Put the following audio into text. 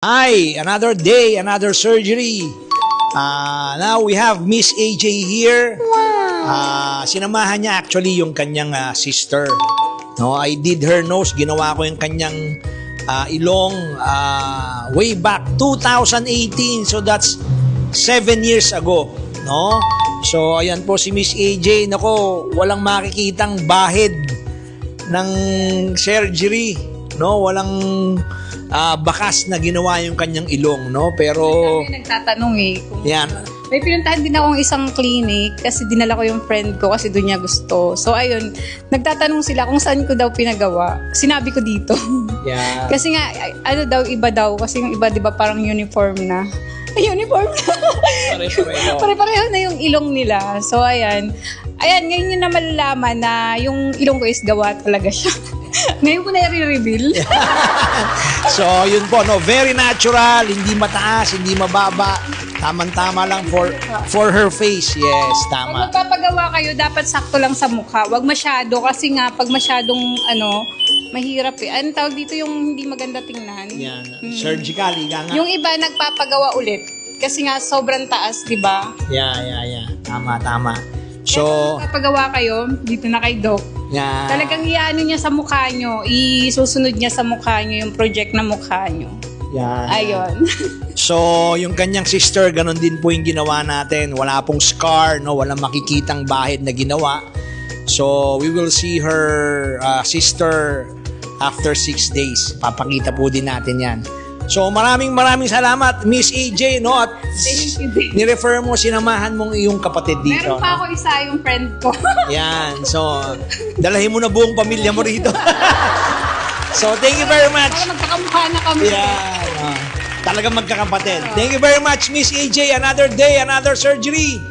Hi, another day, another surgery. Now we have Miss AJ here. Sinamahan niya actually yung kanyang sister. No, I did her nose, ginawa ko yung kanyang ilong way back 2018. So that's 7 years ago, no? So ayan po si Miss AJ, nako, walang makikitang bahid ng surgery, no? Walang bakas na ginawa yung kanyang ilong, no? Pero may nagtatanong kung yan. May pinuntahan din akong isang clinic kasi dinala ko yung friend ko kasi doon niya gusto. So ayun, nagtatanong sila kung saan ko daw pinagawa. Sinabi ko dito. Yeah. Kasi nga ano daw, iba daw kasi yung iba 'di ba parang uniform na. Uniform na. Pare-pareho na yung ilong nila. So ayan. Ayan, ngayon nyo na malalaman na yung ilong ko is gawa talaga siya. Ngayon ko na i-reveal. So, yun po, no, very natural, hindi mataas, hindi mababa. Tamang-tama lang for her face. Yes, tama. Kung magpapagawa kayo, dapat sakto lang sa mukha. Huwag masyado kasi nga pag masyadong mahirap eh. Anong tawag dito yung hindi maganda tingnan? Yan, surgically nga. Yung iba nagpapagawa ulit kasi nga sobrang taas, di ba? Yeah. Tama. So, kaya magpapagawa kayo, dito na kay Doc. yeah. Talagang iano niya sa mukha nyo, isusunod niya sa mukha nyo yung project na mukha nyo. Yeah. Ayun. So, yung kanyang sister, ganun din po yung ginawa natin. Wala pong scar, no? Walang makikitang bahid na ginawa. So, we will see her sister after 6 days. Papakita po din natin yan. So, maraming salamat, Miss AJ, no? At nirefer mo, sinamahan mong iyong kapatid dito. Meron pa ako isa, yung friend ko. Yan. So, dalahin mo na buong pamilya mo rito. So, thank you very much. Para magkakamukha na kami. Yan. Talagang magkakapatid. Thank you very much, Miss AJ. Another day, another surgery.